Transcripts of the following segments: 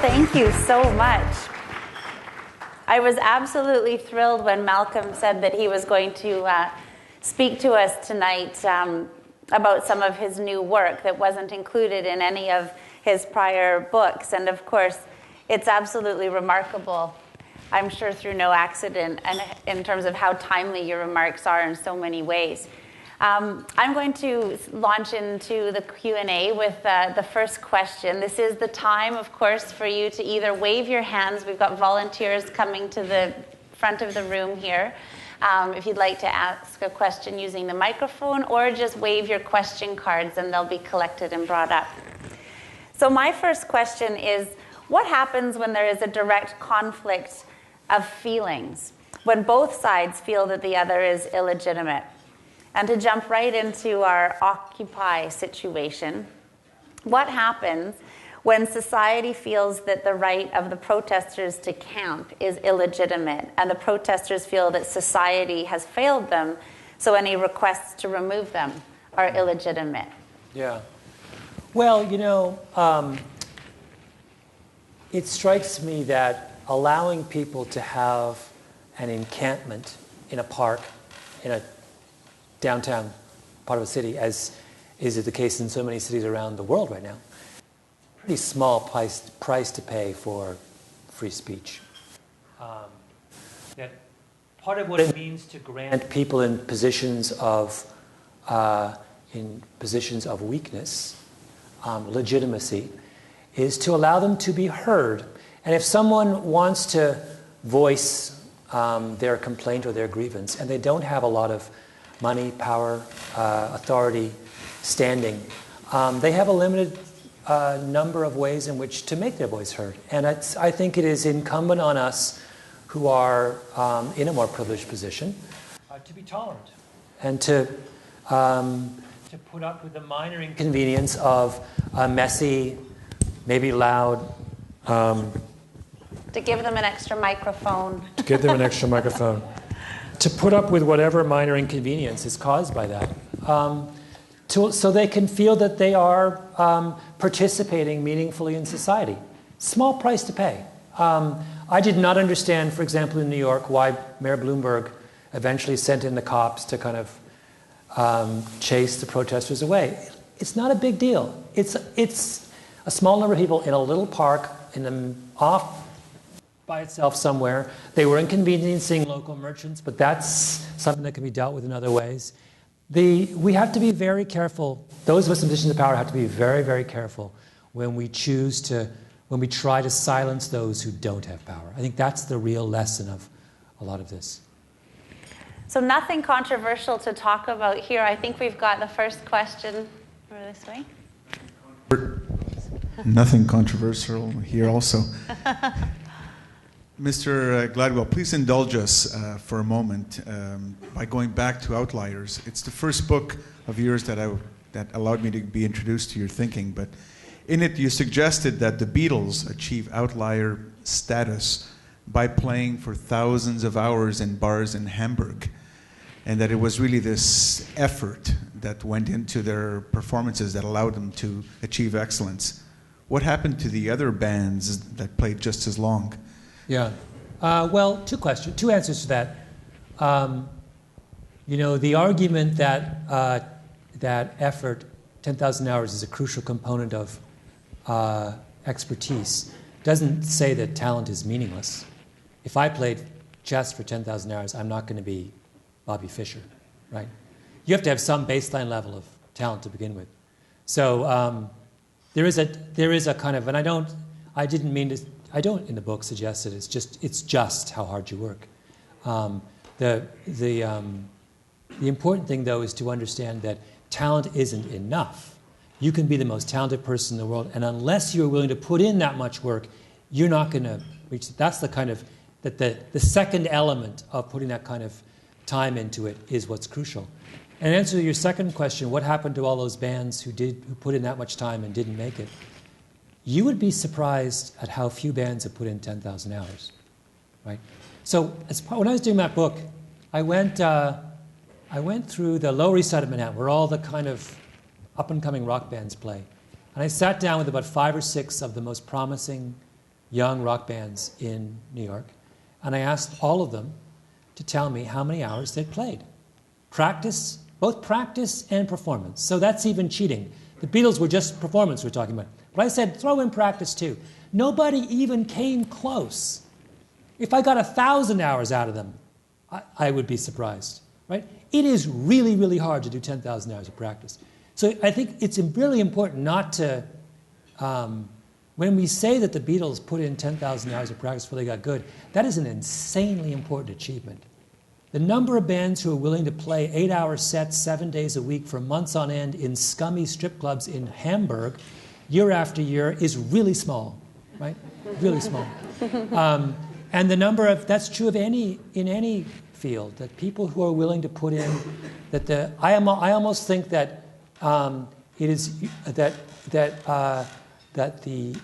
Thank you so much. I was absolutely thrilled when Malcolm said that he was going to speak to us tonight about some of his new work that wasn't included in any of his prior books. And of course, it's absolutely remarkable, I'm sure through no accident, and in terms of how timely your remarks are in so many ways. I'm going to launch into the Q&A with the first question. This is the time, of course, for you to either wave your hands. We've got volunteers coming to the front of the room here. If you'd like to ask a question using the microphone, or just wave your question cards and they'll be collected and brought up. So my first question is, what happens when there is a direct conflict of feelings, when both sides feel that the other is illegitimate? And to jump right into our Occupy situation, what happens when society feels that the right of the protesters to camp is illegitimate, and the protesters feel that society has failed them, so any requests to remove them are illegitimate? Yeah. Well, it strikes me that allowing people to have an encampment in a park, in a downtown part of a city, as is the case in so many cities around the world right now, pretty small price to pay for free speech. That part of what it means to grant people in positions of weakness, legitimacy, is to allow them to be heard. And if someone wants to voice their complaint or their grievance, and they don't have a lot of money, power, authority, standing, they have a limited number of ways in which to make their voice heard. And I think it is incumbent on us who are in a more privileged position to be tolerant and to put up with the minor inconvenience of a messy, maybe loud... to give them an extra microphone. To give them an extra microphone. To put up with whatever minor inconvenience is caused by that. So they can feel that they are participating meaningfully in society. Small price to pay. I did not understand, for example, in New York, why Mayor Bloomberg eventually sent in the cops to kind of chase the protesters away. It's not a big deal. It's a small number of people in a little park off by itself somewhere. They were inconveniencing local merchants, but that's something that can be dealt with in other ways. We have to be very careful. Those of us in positions of power have to be very, very careful when we try to silence those who don't have power. I think that's the real lesson of a lot of this. So nothing controversial to talk about here. I think we've got the first question over this way. Nothing controversial here also. Mr. Gladwell, please indulge us for a moment by going back to Outliers. It's the first book of yours that allowed me to be introduced to your thinking, but in it you suggested that the Beatles achieve outlier status by playing for thousands of hours in bars in Hamburg, and that it was really this effort that went into their performances that allowed them to achieve excellence. What happened to the other bands that played just as long? Yeah. Well, two answers to that. The argument that that effort, 10,000 hours, is a crucial component of expertise doesn't say that talent is meaningless. If I played chess for 10,000 hours, I'm not going to be Bobby Fischer, right? You have to have some baseline level of talent to begin with. So there is a kind of, and I don't in the book suggest that it's just how hard you work. The important thing, though, is to understand that talent isn't enough. You can be the most talented person in the world, and unless you're willing to put in that much work, you're not going to reach it. That's the kind of the second element of putting that kind of time into it is what's crucial. And in answer to your second question, what happened to all those bands who put in that much time and didn't make it? You would be surprised at how few bands have put in 10,000 hours, right? So when I was doing that book, I went through the Lower East Side of Manhattan, where all the kind of up-and-coming rock bands play. And I sat down with about 5 or 6 of the most promising young rock bands in New York, and I asked all of them to tell me how many hours they'd played. Practice, both practice and performance. So that's even cheating. The Beatles were just performance we're talking about. But I said, throw in practice too. Nobody even came close. If I got 1,000 hours out of them, I would be surprised, right? It is really, really hard to do 10,000 hours of practice. So I think it's really important not to, when we say that the Beatles put in 10,000 hours of practice before they got good, that is an insanely important achievement. The number of bands who are willing to play 8-hour sets 7 days a week for months on end in scummy strip clubs in Hamburg year after year is really small, right? Really small. And the number of, that's true of in any field, that people who are willing to put in, I almost think that it is, that the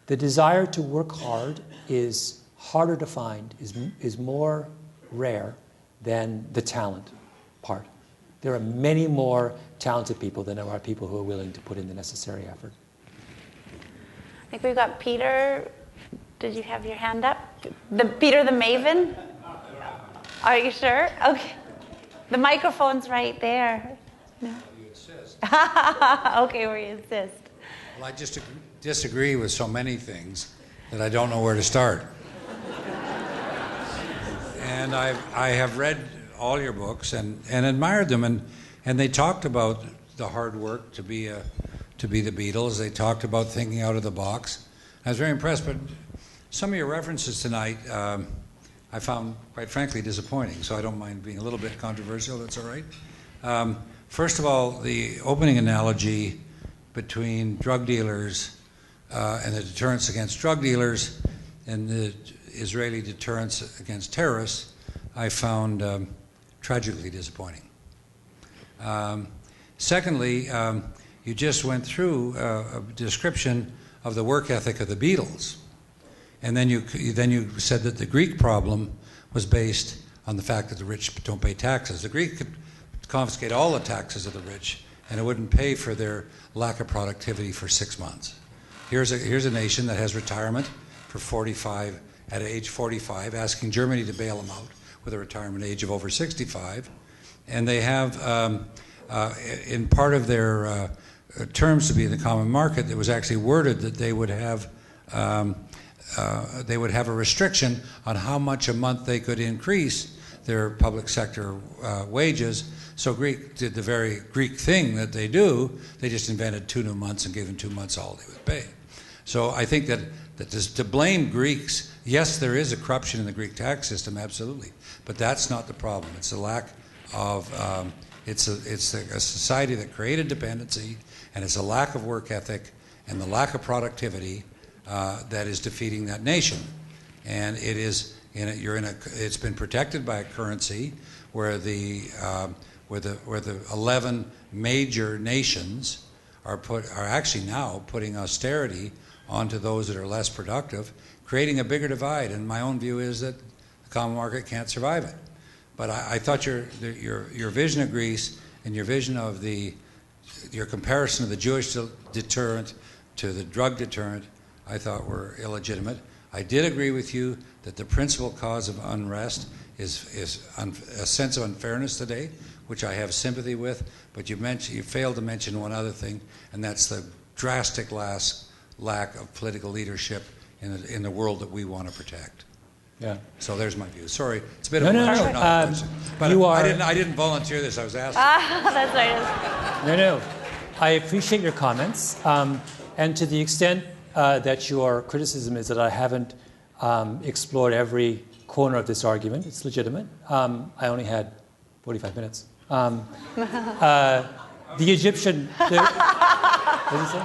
desire to work hard is harder to find, is more rare than the talent part. There are many more talented people than there are people who are willing to put in the necessary effort. I think we've got Peter. Did you have your hand up? Peter the Maven? Are you sure? Okay. The microphone's right there. No? You insist. Okay, we insist. Well, I just disagree with so many things that I don't know where to start. And I have read all your books and admired them, and they talked about the hard work to be the Beatles. They talked about thinking out of the box. I was very impressed, but some of your references tonight I found, quite frankly, disappointing, so I don't mind being a little bit controversial. That's all right. First of all, the opening analogy between drug dealers and the deterrence against drug dealers and the Israeli deterrence against terrorists, I found tragically disappointing. Secondly, you just went through a description of the work ethic of the Beatles, and then you said that the Greek problem was based on the fact that the rich don't pay taxes. The Greek could confiscate all the taxes of the rich, and it wouldn't pay for their lack of productivity for 6 months. Here's a nation that has retirement for 45 at age 45, asking Germany to bail them out with a retirement age of over 65, and they have in part of their terms to be in the common market, it was actually worded that they would have a restriction on how much a month they could increase their public sector wages. So Greek did the very Greek thing that they do. They just invented 2 new months and gave them 2 months holiday with pay. So I think that to blame Greeks, yes, there is a corruption in the Greek tax system, absolutely, but that's not the problem. It's a lack of it's a society that created dependency, and it's a lack of work ethic and the lack of productivity that is defeating that nation. And it is it's been protected by a currency where the 11 major nations are actually now putting austerity onto those that are less productive, creating a bigger divide. And my own view is that the common market can't survive it. But I thought your vision of Greece and your vision of your comparison of the Jewish deterrent to the drug deterrent, I thought were illegitimate. I did agree with you that the principal cause of unrest is a sense of unfairness today, which I have sympathy with. But you failed to mention one other thing, and that's the drastic lack of political leadership in the world that we want to protect. Yeah. So there's my view. Sorry, it's a bit of a question. But I didn't volunteer this. I was asked. That's right. No. I appreciate your comments, and to the extent that your criticism is that I haven't explored every corner of this argument, it's legitimate. I only had 45 minutes. The Egyptian, what did you say?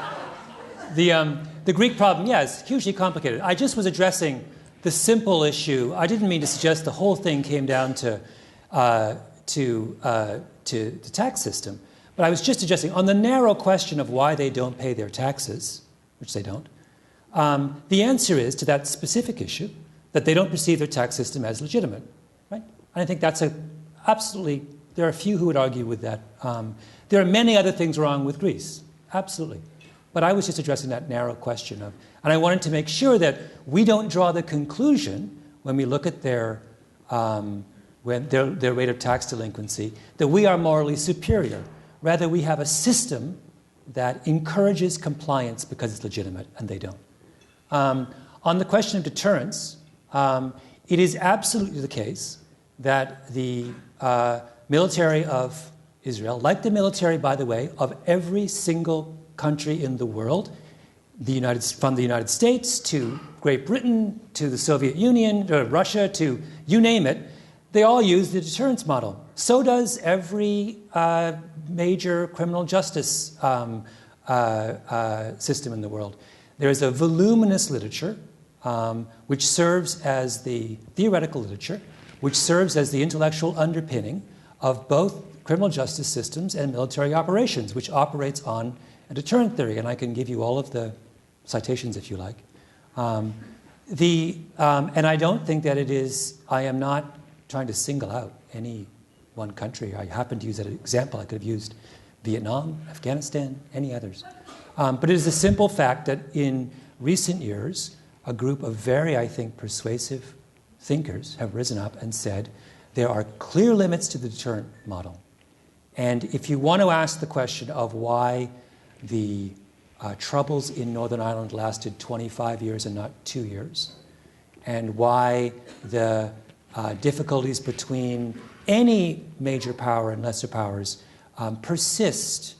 The Greek problem, yeah, is hugely complicated. I just was addressing the simple issue. I didn't mean to suggest the whole thing came down to the tax system, but I was just addressing on the narrow question of why they don't pay their taxes, which they don't. The answer is to that specific issue that they don't perceive their tax system as legitimate, right? And I think that's absolutely. There are a few who would argue with that. There are many other things wrong with Greece, absolutely. But I was just addressing that narrow question of, and I wanted to make sure that we don't draw the conclusion when we look at their rate of tax delinquency that we are morally superior. Rather, we have a system that encourages compliance because it's legitimate, and they don't. On the question of deterrence, it is absolutely the case that the military of Israel, like the military, by the way, of every single country in the world, from the United States to Great Britain to the Soviet Union to Russia to you name it, they all use the deterrence model. So does every major criminal justice system in the world. There is a voluminous literature which serves as the theoretical literature, which serves as the intellectual underpinning of both criminal justice systems and military operations, which operates on a deterrent theory. And I can give you all of the citations if you like. And I don't think that it is, I am not trying to single out any one country. I happen to use that example. I could have used Vietnam, Afghanistan, any others. But it is a simple fact that in recent years, a group of very, I think, persuasive thinkers have risen up and said there are clear limits to the deterrent model. And if you want to ask the question of why the troubles in Northern Ireland lasted 25 years and not 2 years, and why the difficulties between any major power and lesser powers persist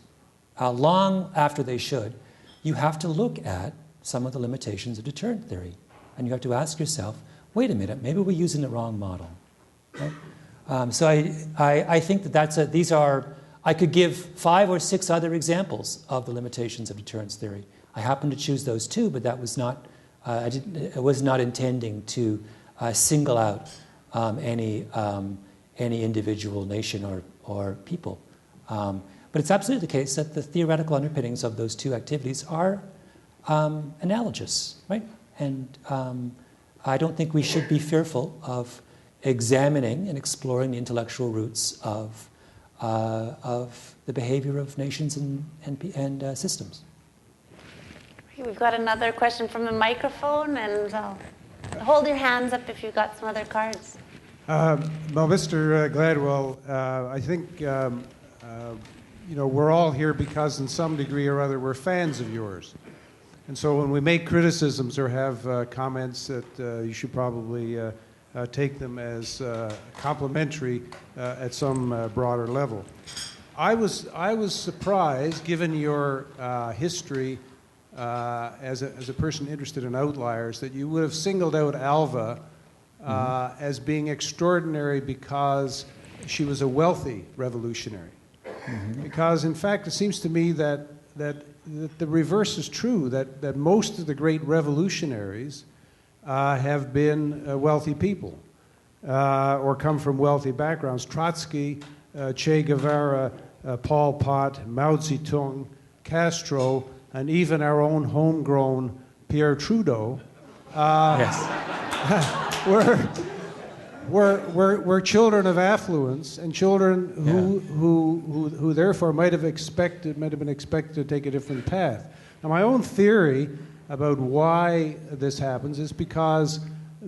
long after they should, you have to look at some of the limitations of deterrent theory. And you have to ask yourself, wait a minute, maybe we're using the wrong model. Right? So I think that these are, I could give 5 or 6 other examples of the limitations of deterrence theory. I happened to choose those 2, but that was not, I was not intending to single out any individual nation or people. But it's absolutely the case that the theoretical underpinnings of those 2 activities are analogous, right? And I don't think we should be fearful of examining and exploring the intellectual roots of the behavior of nations and systems. We've got another question from the microphone, and hold your hands up if you've got some other cards. Well, Mr. Gladwell, I think we're all here because, in some degree or other, we're fans of yours. And so when we make criticisms or have comments that you should probably take them as complimentary at some broader level. I was surprised, given your history as a person interested in outliers, that you would have singled out Alva as being extraordinary because she was a wealthy revolutionary. Mm-hmm. Because, in fact, it seems to me that the reverse is true, that most of the great revolutionaries have been wealthy people or come from wealthy backgrounds. Trotsky, Che Guevara, Pol Pot, Mao Zedong, Castro, and even our own homegrown Pierre Trudeau were children of affluence and children who therefore might have been expected to take a different path. Now, my own theory about why this happens is because,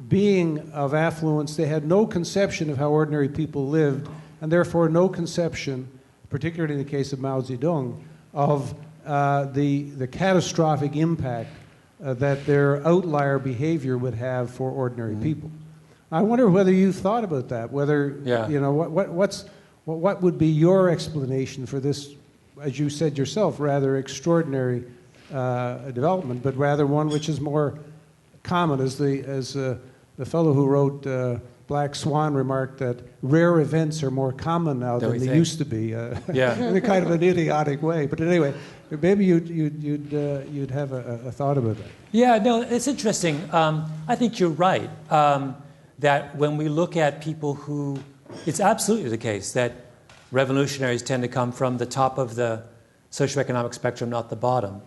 being of affluence, they had no conception of how ordinary people lived, and therefore no conception, particularly in the case of Mao Zedong, of the catastrophic impact that their outlier behavior would have for ordinary people. I wonder whether you thought about that. Whether what would be your explanation for this, as you said yourself, rather extraordinary development, but rather one which is more common, as the fellow who wrote Black Swan remarked, that rare events are more common now than they used to be. In a kind of an idiotic way. But anyway, maybe you'd have a thought about that. Yeah, no, it's interesting. I think you're right. That when we look at people who, it's absolutely the case that revolutionaries tend to come from the top of the socioeconomic spectrum, not the bottom.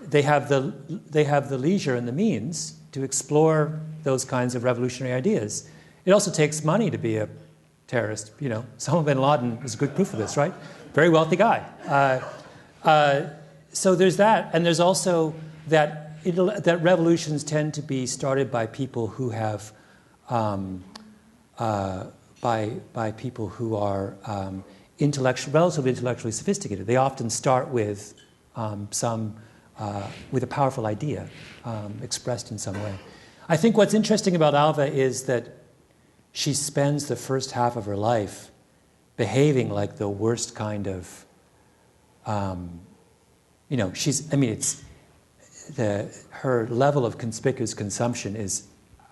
They have the leisure and the means to explore those kinds of revolutionary ideas. It also takes money to be a terrorist. Osama bin Laden is a good proof of this, right? Very wealthy guy. so there's that, and there's also that revolutions tend to be started by people who have, by people who are relatively intellectually sophisticated. They often start with with a powerful idea expressed in some way. I think what's interesting about Alva is that she spends the first half of her life behaving like the worst kind of, her level of conspicuous consumption is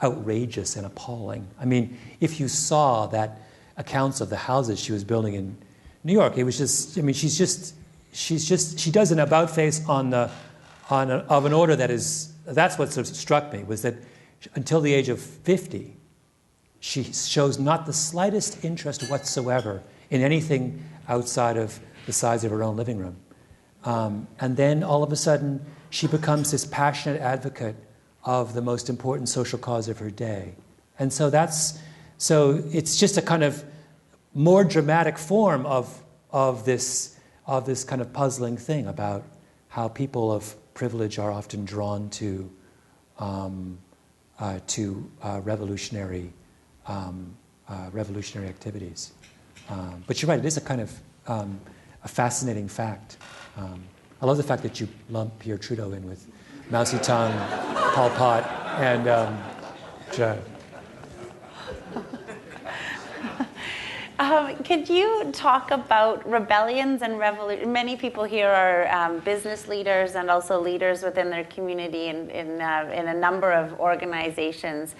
outrageous and appalling. I mean, if you saw that accounts of the houses she was building in New York, it was just, she does an about face of an order that's what sort of struck me, was that until the age of 50, she shows not the slightest interest whatsoever in anything outside of the size of her own living room. And then all of a sudden, she becomes this passionate advocate of the most important social cause of her day. And so it's just a kind of more dramatic form of this kind of puzzling thing about how people of privilege are often drawn to revolutionary activities. But you're right; it is a kind of a fascinating fact. I love the fact that you lump Pierre Trudeau in with Mao Zedong, Pol Pot, and Zhou. Could you talk about rebellions and revolution? Many people here are business leaders and also leaders within their community in a number of organizations,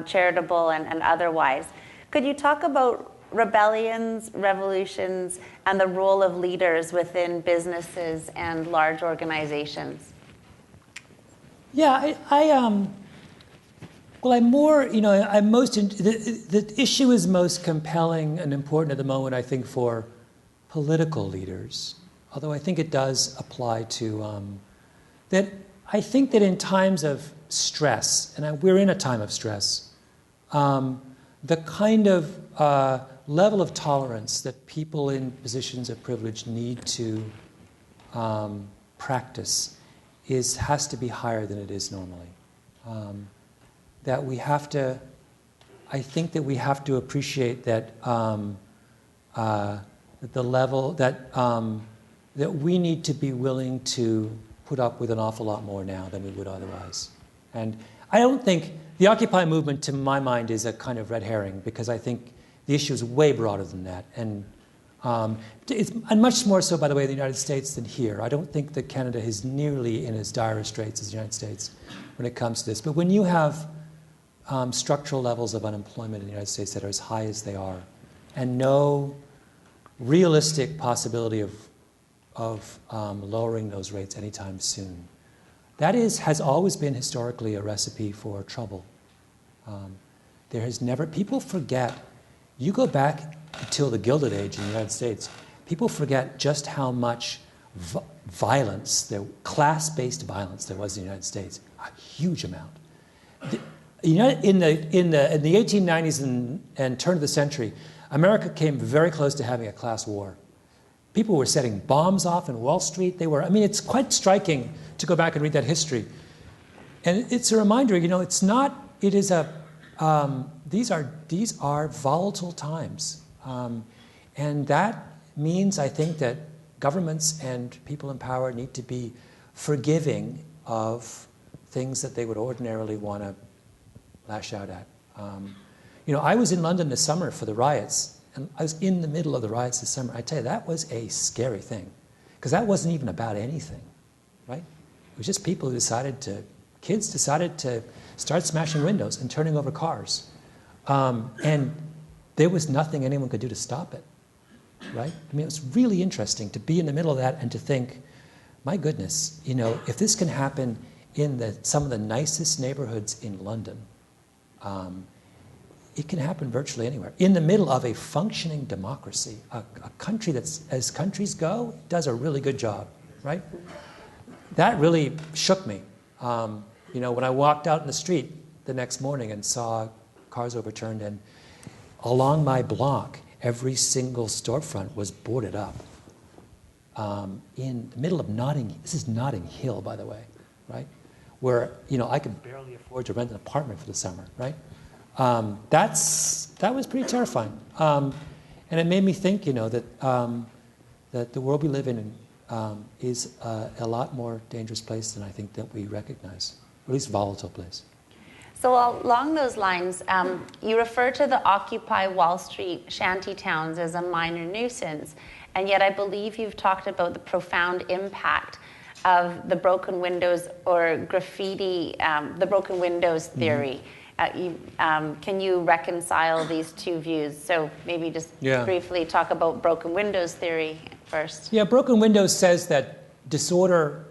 charitable and otherwise. Could you talk about rebellions, revolutions, and the role of leaders within businesses and large organizations? Yeah, the issue is most compelling and important at the moment, I think, for political leaders. Although I think it does apply to that. I think that in times of stress, and we're in a time of stress, the kind of level of tolerance that people in positions of privilege need to practice has to be higher than it is normally. That we have to, I think that we have to appreciate that the level that we need to be willing to put up with an awful lot more now than we would otherwise. And I don't think the Occupy movement, to my mind, is a kind of red herring, because I think the issue is way broader than that. And much more so, by the way, in the United States than here. I don't think that Canada is nearly in as dire straits as the United States when it comes to this. But when you have structural levels of unemployment in the United States that are as high as they are, and no realistic possibility of lowering those rates anytime soon, that has always been historically a recipe for trouble. There has never, people forget, you go back until the Gilded Age in the United States, people forget just how much violence, class-based violence there was in the United States, a huge amount. In the 1890s and turn of the century, America came very close to having a class war. People were setting bombs off in Wall Street. It's quite striking to go back and read that history. And it's a reminder, these are volatile times. And that means, I think, that governments and people in power need to be forgiving of things that they would ordinarily want to lash out at. I was in London this summer for the riots, and I was in the middle of the riots this summer. I tell you, that was a scary thing, because that wasn't even about anything, right? It was just people who kids decided to start smashing windows and turning over cars. And there was nothing anyone could do to stop it, right? It was really interesting to be in the middle of that and to think, my goodness, if this can happen in some of the nicest neighborhoods in London, it can happen virtually anywhere. In the middle of a functioning democracy, a country that's, as countries go, does a really good job, right? That really shook me. When I walked out in the street the next morning and saw cars overturned, and along my block, every single storefront was boarded up. in the middle of Notting. This is Notting Hill, by the way, right? Where I could barely afford to rent an apartment for the summer, right? That was pretty terrifying, and it made me think, that the world we live in is a lot more dangerous place than I think that we recognize, or at least volatile place. So along those lines, you refer to the Occupy Wall Street shanty towns as a minor nuisance, and yet I believe you've talked about the profound impact of the broken windows or graffiti, the broken windows theory. Can you reconcile these two views? So maybe just briefly talk about broken windows theory first. Yeah, broken windows says that disorder,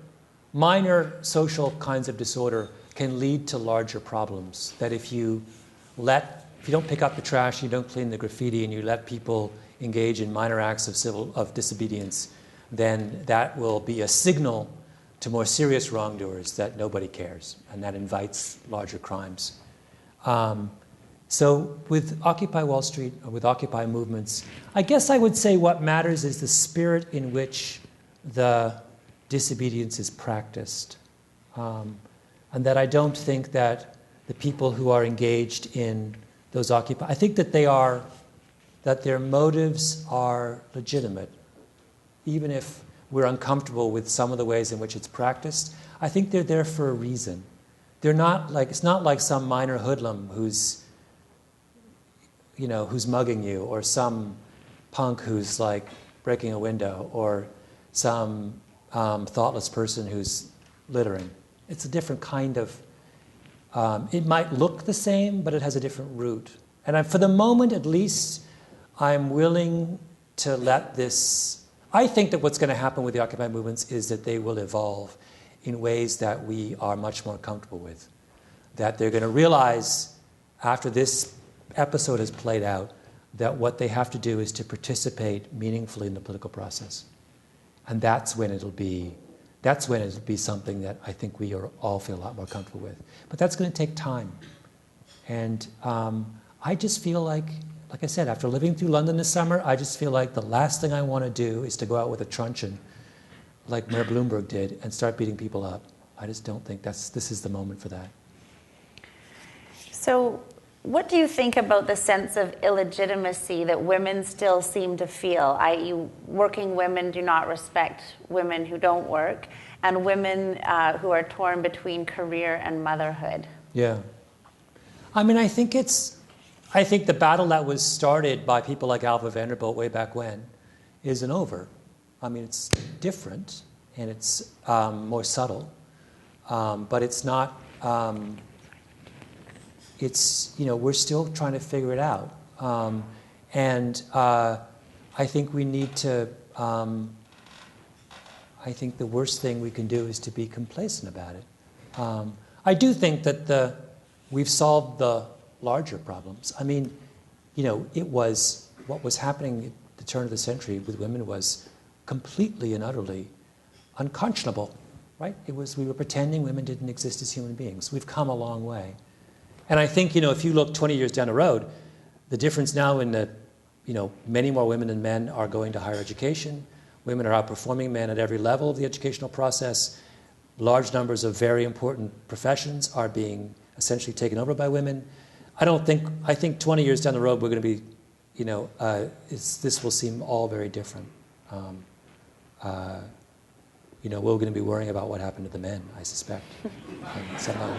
minor social kinds of disorder, can lead to larger problems. That if you don't pick up the trash, you don't clean the graffiti, and you let people engage in minor acts of disobedience, then that will be a signal to more serious wrongdoers that nobody cares, and that invites larger crimes. So with Occupy Wall Street, or with Occupy movements, I guess I would say what matters is the spirit in which the disobedience is practiced. And that I don't think that the people who are engaged in those Occupy, I think that that their motives are legitimate, even if we're uncomfortable with some of the ways in which it's practiced. I think they're there for a reason. It's not like some minor hoodlum who's mugging you, or some punk who's like breaking a window, or some thoughtless person who's littering. It's a different kind of, it might look the same, but it has a different root. And for the moment, at least, I'm willing to let this, I think that what's going to happen with the Occupy movements is that they will evolve in ways that we are much more comfortable with. That they're going to realize, after this episode has played out, that what they have to do is to participate meaningfully in the political process. And that's when it'll be something that I think we all feel a lot more comfortable with. But that's going to take time. And I just feel like I said, after living through London this summer, I just feel like the last thing I want to do is to go out with a truncheon, like Mayor Bloomberg did, and start beating people up. I just don't think this is the moment for that. So what do you think about the sense of illegitimacy that women still seem to feel, i.e. working women do not respect women who don't work, and women who are torn between career and motherhood? Yeah. I mean, I think the battle that was started by people like Alva Vanderbilt way back when isn't over. I mean, it's different, and it's more subtle, but it's not... we're still trying to figure it out. And I think we need to, I think the worst thing we can do is to be complacent about it. I do think that we've solved the larger problems. I mean, what was happening at the turn of the century with women was completely and utterly unconscionable, right? We were pretending women didn't exist as human beings. We've come a long way. And I think, if you look 20 years down the road, the difference now in that, many more women than men are going to higher education. Women are outperforming men at every level of the educational process. Large numbers of very important professions are being essentially taken over by women. I think 20 years down the road, we're going to be, this will seem all very different. We're going to be worrying about what happened to the men, I suspect.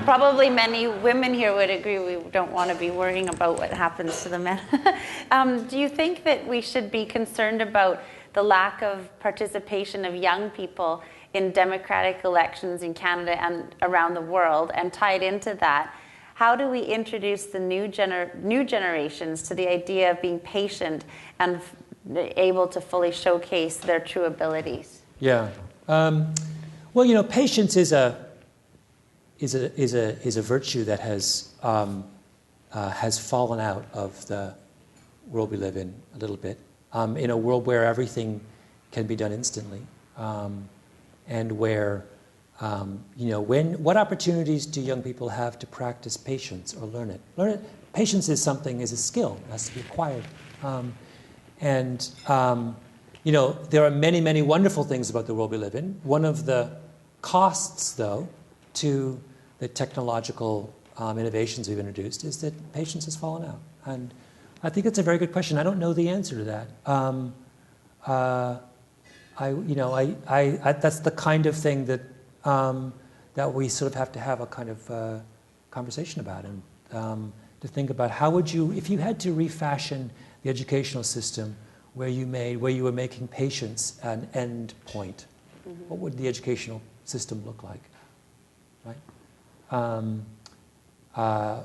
Probably many women here would agree we don't want to be worrying about what happens to the men. Do you think that we should be concerned about the lack of participation of young people in democratic elections in Canada and around the world? And tied into that, how do we introduce the new generations to the idea of being patient and able to fully showcase their true abilities? Yeah. Well, patience is a virtue that has fallen out of the world we live in a little bit. In a world where everything can be done instantly, and where what opportunities do young people have to practice patience or learn it? Patience is a skill. It has to be acquired. there are many, many wonderful things about the world we live in. One of the costs, though, to the technological innovations we've introduced is that patience has fallen out. And I think it's a very good question. I don't know the answer to that. That's the kind of thing that that we sort of have to have a kind of conversation about, and to think about how would you, if you had to refashion the educational system where you were making patience an end point, what would the educational system look like, right?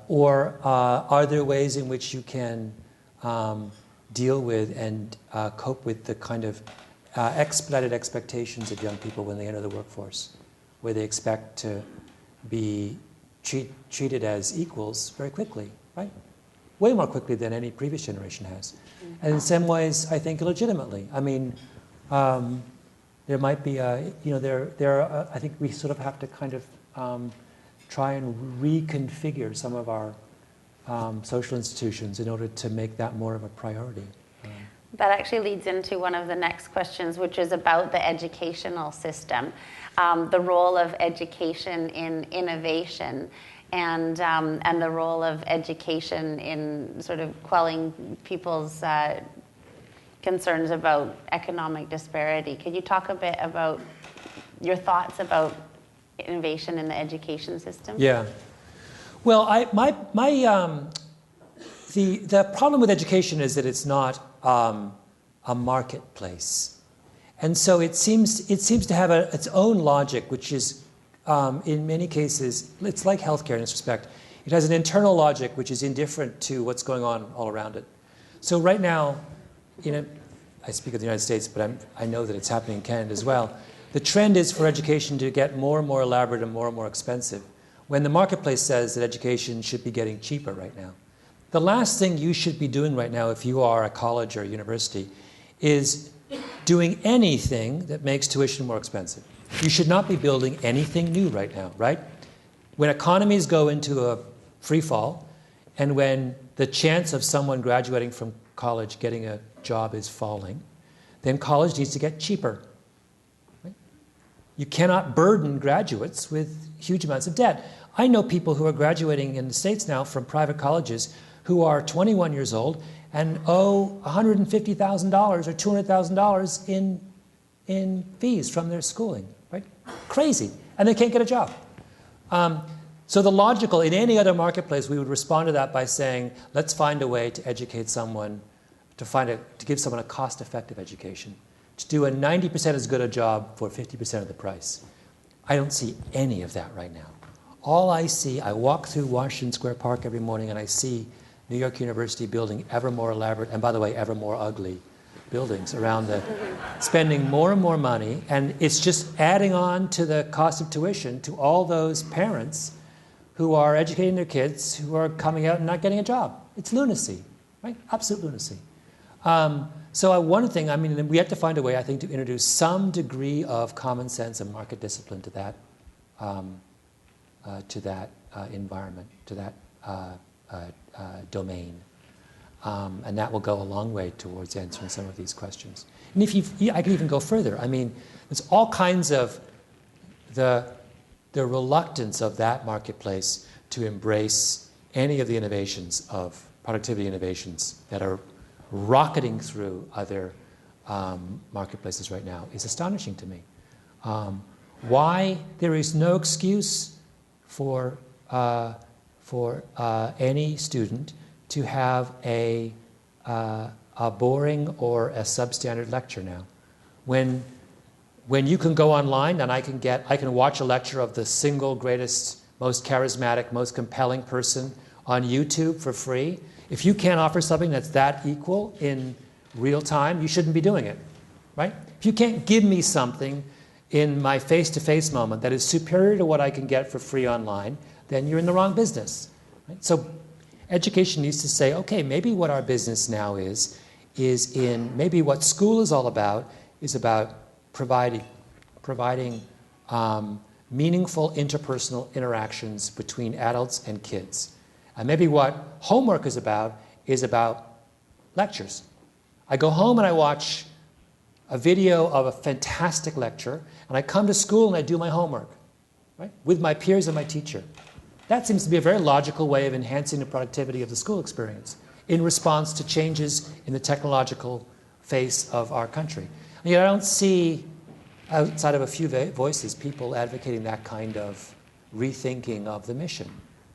Or are there ways in which you can deal with and cope with the kind of expedited expectations of young people when they enter the workforce, where they expect to be treated as equals very quickly, right? Way more quickly than any previous generation has. And in some ways, I think illegitimately. I mean, there might be I think we sort of have to kind of try and reconfigure some of our social institutions in order to make that more of a priority. That actually leads into one of the next questions, which is about the educational system, the role of education in innovation, and the role of education in sort of quelling people's concerns about economic disparity. Could you talk a bit about your thoughts about innovation in the education system? Yeah. Well, the problem with education is that it's not a marketplace, and so it seems to have its own logic, which is in many cases it's like healthcare in this respect. It has an internal logic which is indifferent to what's going on all around it. So right now, I speak of the United States, but I know that it's happening in Canada as well. The trend is for education to get more and more elaborate and more expensive, when the marketplace says that education should be getting cheaper right now. The last thing you should be doing right now, if you are a college or a university, is doing anything that makes tuition more expensive. You should not be building anything new right now, right? When economies go into a free fall, and when the chance of someone graduating from college getting a job is falling, then college needs to get cheaper. Right? You cannot burden graduates with huge amounts of debt. I know people who are graduating in the States now from private colleges who are 21 years old and owe $150,000 or $200,000 in fees from their schooling, right? Crazy. And they can't get a job. So the logical, in any other marketplace, we would respond to that by saying, let's find a way to educate someone, to give someone a cost-effective education, to do a 90% as good a job for 50% of the price. I don't see any of that right now. All I see, I walk through Washington Square Park every morning and I see New York University building ever more elaborate, and by the way, ever more ugly buildings around spending more and more money, and it's just adding on to the cost of tuition to all those parents who are educating their kids who are coming out and not getting a job. It's lunacy, right? Absolute lunacy. So one thing, we have to find a way, I think, to introduce some degree of common sense and market discipline to that environment, to that domain. And that will go a long way towards answering some of these questions. And I can even go further. There's all kinds of the reluctance of that marketplace to embrace any of the innovations of productivity innovations that are rocketing through other marketplaces right now is astonishing to me. Why there is no excuse for any student to have a boring or a substandard lecture now, when you can go online and I can watch a lecture of the single greatest, most charismatic, most compelling person on YouTube for free. If you can't offer something that's that equal in real time, you shouldn't be doing it, right? If you can't give me something in my face-to-face moment that is superior to what I can get for free online, then you're in the wrong business. Right? So education needs to say, okay, maybe what our business now is maybe what school is all about is about providing meaningful interpersonal interactions between adults and kids. And maybe what homework is about lectures. I go home and I watch a video of a fantastic lecture, and I come to school and I do my homework, right, with my peers and my teacher. That seems to be a very logical way of enhancing the productivity of the school experience in response to changes in the technological face of our country. And yet I don't see, outside of a few voices, people advocating that kind of rethinking of the mission,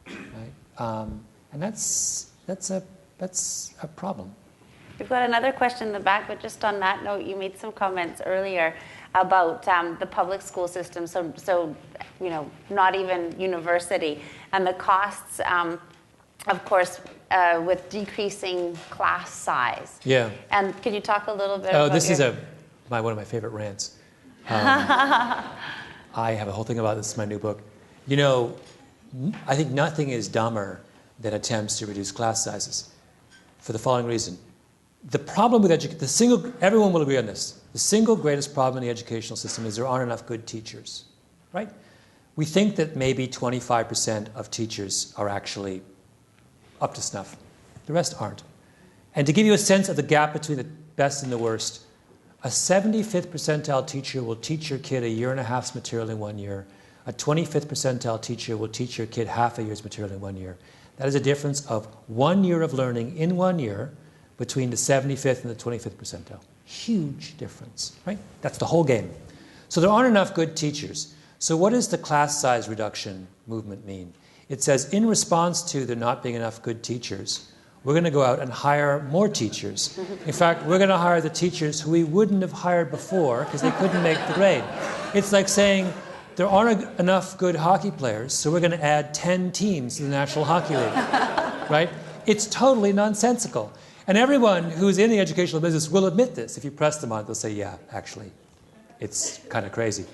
right? And that's a problem. We've got another question in the back, but just on that note, you made some comments earlier about the public school system, so you know, not even university, and the costs, of course, with decreasing class size. Yeah. And can you talk a little bit about this is one of my favorite rants. I have a whole thing about this in my new book. You know, I think nothing is dumber than attempts to reduce class sizes for the following reason. The problem with education, everyone will agree on this, the single greatest problem in the educational system is there aren't enough good teachers, right? We think that maybe 25% of teachers are actually up to snuff. The rest aren't. And to give you a sense of the gap between the best and the worst, a 75th percentile teacher will teach your kid a year and a half's material in 1 year. A 25th percentile teacher will teach your kid half a year's material in 1 year. That is a difference of 1 year of learning in 1 year between the 75th and the 25th percentile. Huge difference, right? That's the whole game. So there aren't enough good teachers. So what does the class size reduction movement mean? It says, in response to there not being enough good teachers, we're going to go out and hire more teachers. In fact, we're going to hire the teachers who we wouldn't have hired before because they couldn't make the grade. It's like saying, there aren't enough good hockey players, so we're going to add 10 teams to the National Hockey League, right? It's totally nonsensical. And everyone who's in the educational business will admit this. If you press them on it, they'll say, yeah, actually, it's kind of crazy.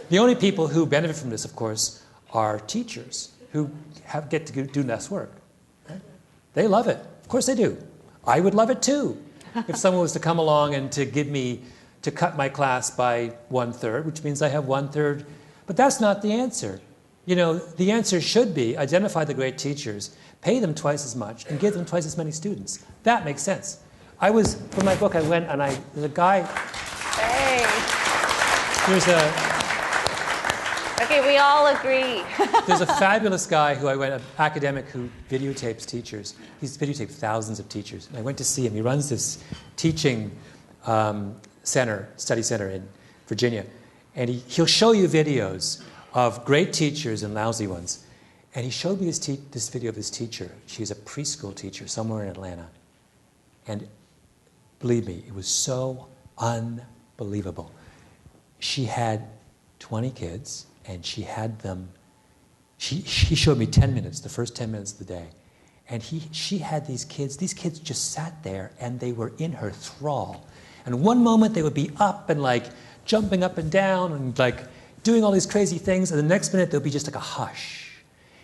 The only people who benefit from this, of course, are teachers who get to do less work. Right? They love it. Of course they do. I would love it too. If someone was to come along and to cut my class by 1/3, which means I have 1/3. But that's not the answer. You know, the answer should be identify the great teachers, pay them twice as much, and give them twice as many students. That makes sense. For my book, I went and there's a guy. Hey. Okay, we all agree. There's a fabulous guy an academic who videotapes teachers. He's videotaped thousands of teachers. And I went to see him. He runs this teaching study center in Virginia. And he'll show you videos of great teachers and lousy ones. And he showed me this video of his teacher. She's a preschool teacher somewhere in Atlanta. And believe me, it was so unbelievable. She had 20 kids, and she had them. He showed me 10 minutes, the first 10 minutes of the day. And she had these kids. These kids just sat there, and they were in her thrall. And one moment they would be up and jumping up and down and doing all these crazy things, and the next minute there'll be just a hush.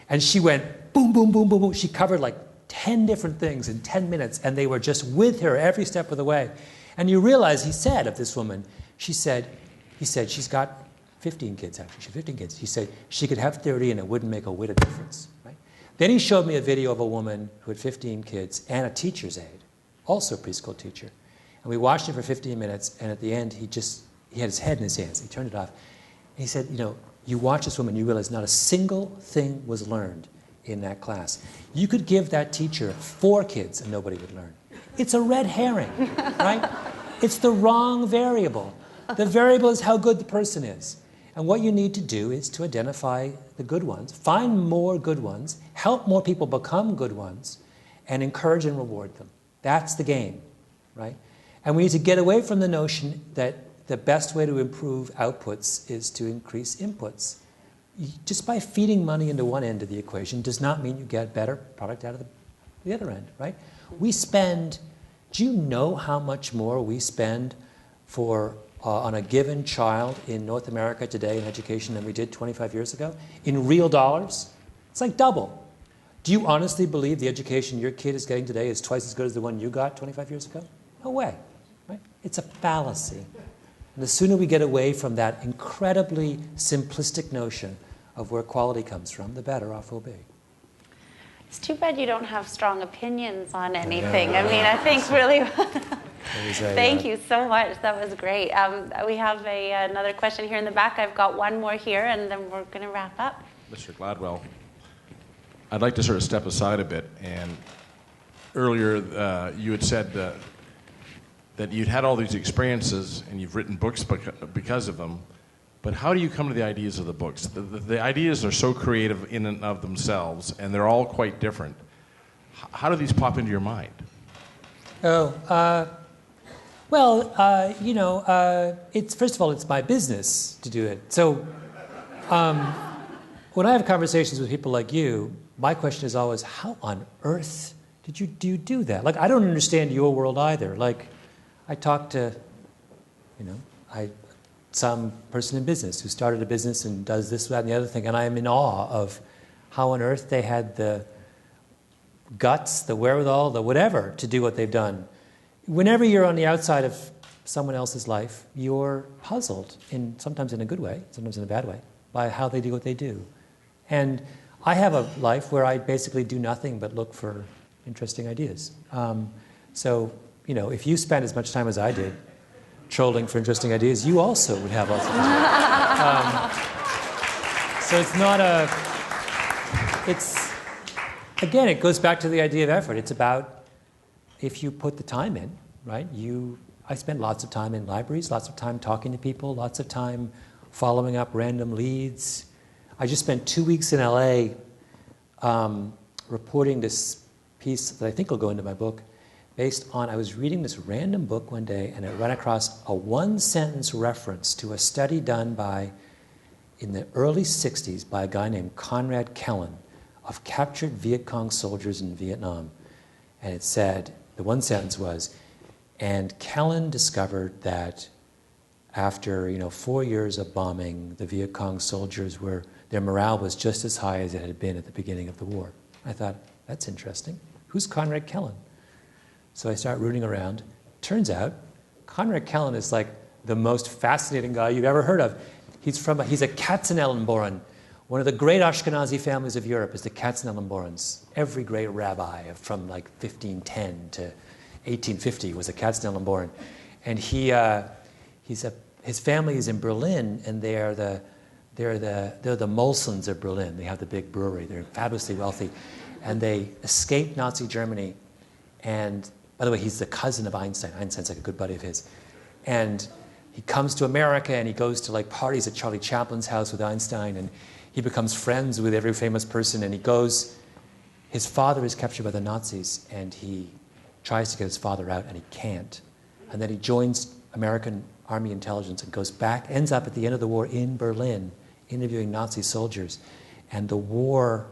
And she went boom, boom, boom, boom, boom. She covered 10 different things in 10 minutes, and they were just with her every step of the way. And you realize, he said of this woman, he said she's got 15 kids actually. She had 15 kids. He said she could have 30 and it wouldn't make a whit of difference. Right? Then he showed me a video of a woman who had 15 kids and a teacher's aide, also a preschool teacher. And we watched it for 15 minutes, and at the end he had his head in his hands. He turned it off. And he said, you watch this woman, you realize not a single thing was learned in that class. You could give that teacher 4 kids and nobody would learn. It's a red herring, right? It's the wrong variable. The variable is how good the person is. And what you need to do is to identify the good ones, find more good ones, help more people become good ones, and encourage and reward them. That's the game, right? And we need to get away from the notion that the best way to improve outputs is to increase inputs. Just by feeding money into one end of the equation does not mean you get better product out of the other end, right? Do you know how much more we spend on a given child in North America today in education than we did 25 years ago? In real dollars? It's double. Do you honestly believe the education your kid is getting today is twice as good as the one you got 25 years ago? No way, right? It's a fallacy. And the sooner we get away from that incredibly simplistic notion of where quality comes from, the better off we'll be. It's too bad you don't have strong opinions on anything. I mean, I think really Thank you so much. That was great. We have another question here in the back. I've got one more here, and then we're going to wrap up. Mr. Gladwell, I'd like to sort of step aside a bit. And earlier you had said that you'd had all these experiences and you've written books because of them. But how do you come to the ideas of the books? The ideas are so creative in and of themselves, and they're all quite different. How do these pop into your mind? It's first of all, it's my business to do it. So when I have conversations with people like you, my question is always, how on earth do you do that? Like, I don't understand your world either. Like, I talk to, some person in business who started a business and does this, that, and the other thing, and I am in awe of how on earth they had the guts, the wherewithal, the whatever to do what they've done. Whenever you're on the outside of someone else's life, you're puzzled, sometimes in a good way, sometimes in a bad way, by how they do what they do. And I have a life where I basically do nothing but look for interesting ideas. If you spent as much time as I did trolling for interesting ideas, you also would have lots of time. So it's not again, it goes back to the idea of effort. It's about if you put the time in, right? I spent lots of time in libraries, lots of time talking to people, lots of time following up random leads. I just spent 2 weeks in LA reporting this piece that I think will go into my book, based on, I was reading this random book one day, and I ran across a one-sentence reference to a study done in the early 60s by a guy named Conrad Kellen of captured Viet Cong soldiers in Vietnam. And it said, the one sentence was, and Kellen discovered that after 4 years of bombing, the Viet Cong soldiers their morale was just as high as it had been at the beginning of the war. I thought, that's interesting. Who's Conrad Kellen? So I start rooting around. Turns out, Conrad Kellen is like the most fascinating guy you've ever heard of. He's a Katzenelnboren. One of the great Ashkenazi families of Europe is the Katzenelnborens. Every great rabbi from like 1510 to 1850 was a Katzenelnboren. And his family is in Berlin, and they're the Molsons of Berlin. They have the big brewery. They're fabulously wealthy. And they escaped Nazi Germany. And by the way, he's the cousin of Einstein. Einstein's like a good buddy of his. And he comes to America, and he goes to like parties at Charlie Chaplin's house with Einstein, and he becomes friends with every famous person. And his father is captured by the Nazis, and he tries to get his father out, and he can't. And then he joins American Army intelligence and goes back, ends up at the end of the war in Berlin, interviewing Nazi soldiers. And the war,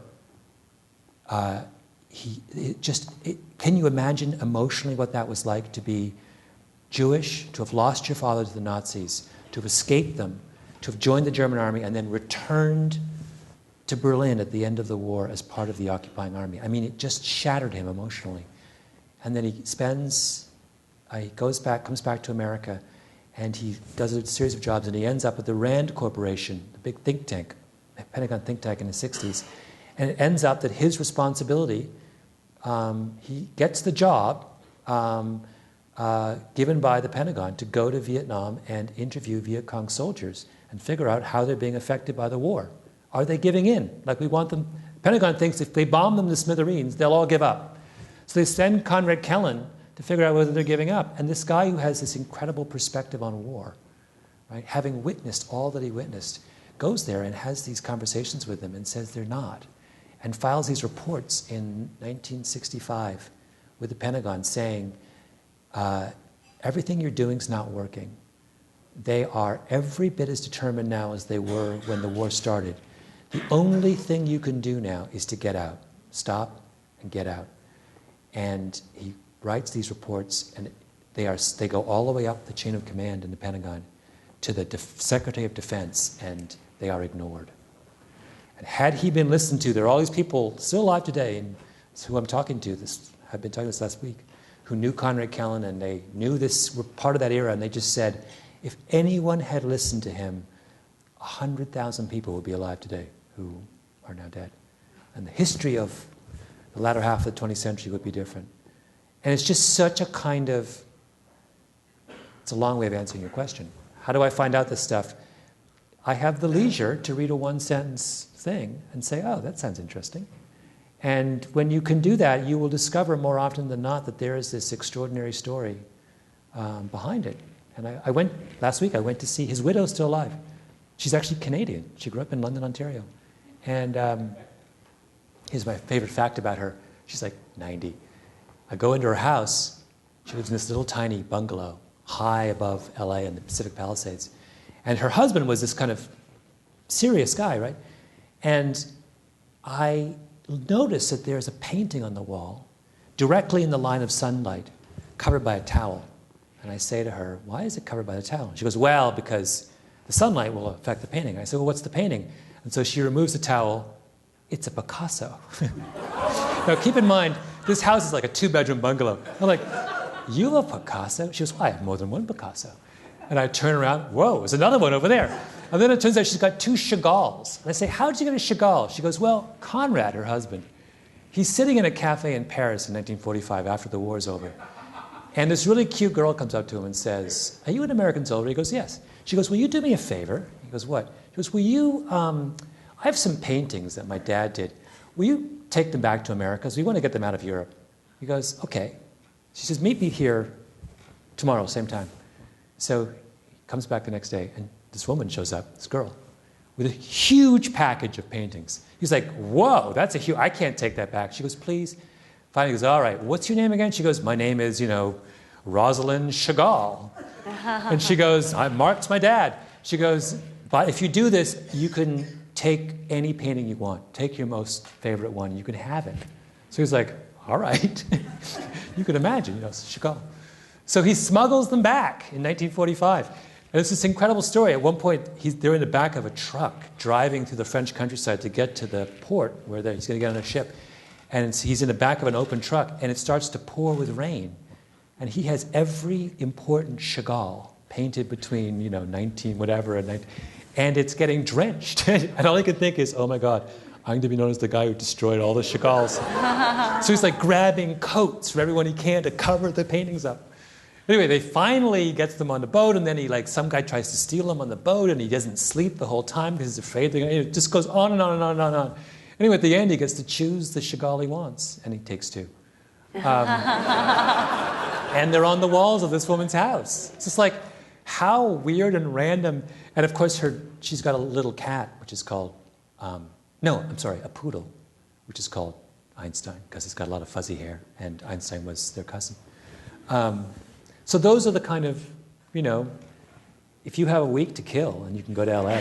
can you imagine emotionally what that was like to be Jewish, to have lost your father to the Nazis, to have escaped them, to have joined the German army, and then returned to Berlin at the end of the war as part of the occupying army? I mean, it just shattered him emotionally. And then he comes back to America, and he does a series of jobs, and he ends up at the Rand Corporation, the big think tank, Pentagon think tank in the 60s. And it ends up that his responsibility, he gets the job given by the Pentagon to go to Vietnam and interview Viet Cong soldiers and figure out how they're being affected by the war. Are they giving in? Like we want them. The Pentagon thinks if they bomb them to smithereens, they'll all give up. So they send Conrad Kellen to figure out whether they're giving up. And this guy who has this incredible perspective on war, right, having witnessed all that he witnessed, goes there and has these conversations with them and says they're not, and files these reports in 1965 with the Pentagon saying, everything you're doing is not working. They are every bit as determined now as they were when the war started. The only thing you can do now is to get out. Stop and get out. And he writes these reports, and they go all the way up the chain of command in the Pentagon to the Secretary of Defense, and they are ignored. And had he been listened to, there are all these people still alive today, and who I'm talking to, I've been talking to this last week, who knew Conrad Kellen, and they knew this, were part of that era, and they just said, if anyone had listened to him, 100,000 people would be alive today who are now dead. And the history of the latter half of the 20th century would be different. And it's just such a kind of It's a long way of answering your question. How do I find out this stuff? I have the leisure to read a one-sentence thing and say, oh, that sounds interesting. And when you can do that, you will discover more often than not that there is this extraordinary story behind it. And last week I went to see, his widow's still alive. She's actually Canadian. She grew up in London, Ontario. And here's my favorite fact about her. She's like 90. I go into her house. She lives in this little tiny bungalow high above LA in the Pacific Palisades. And her husband was this kind of serious guy, right? And I noticed that there's a painting on the wall directly in the line of sunlight, covered by a towel. And I say to her, why is it covered by the towel? She goes, well, because the sunlight will affect the painting. I said, well, what's the painting? And so she removes the towel. It's a Picasso. Now, keep in mind, this house is like a 2-bedroom bungalow. I'm like, you have a Picasso? She goes, well, I have more than one Picasso. And I turn around, whoa, there's another one over there. And then it turns out she's got 2 Chagalls. And I say, how did you get a Chagall? She goes, well, Conrad, her husband, he's sitting in a cafe in Paris in 1945 after the war's over. And this really cute girl comes up to him and says, are you an American soldier? He goes, yes. She goes, will you do me a favor? He goes, what? She goes, will you, I have some paintings that my dad did. Will you take them back to America? Because we want to get them out of Europe. He goes, okay. She says, meet me here tomorrow, same time. So he comes back the next day, and this woman shows up, this girl, with a huge package of paintings. He's like, whoa, that's a huge, I can't take that back. She goes, please. Finally he goes, all right, what's your name again? She goes, my name is, Rosalind Chagall. And she goes, Mark's my dad. She goes, but if you do this, you can take any painting you want. Take your most favorite one. You can have it. So he's like, all right. You can imagine, Chagall. So he smuggles them back in 1945. And it's this incredible story. At one point, they're in the back of a truck driving through the French countryside to get to the port where he's going to get on a ship. And he's in the back of an open truck, and it starts to pour with rain. And he has every important Chagall painted between, 19 whatever and 19, and it's getting drenched. And all he can think is, oh my God, I'm going to be known as the guy who destroyed all the Chagalls. So he's like grabbing coats for everyone he can to cover the paintings up. Anyway, they finally gets them on the boat, and then some guy tries to steal them on the boat, and he doesn't sleep the whole time because he's afraid. It just goes on and on and on and on and on. Anyway, at the end, he gets to choose the Chagall he wants, and he takes 2. And they're on the walls of this woman's house. It's just like, how weird and random. And of course, she's got a little cat, which is called, a poodle, which is called Einstein, because it's got a lot of fuzzy hair, and Einstein was their cousin. So those are the kind of, if you have a week to kill and you can go to LA.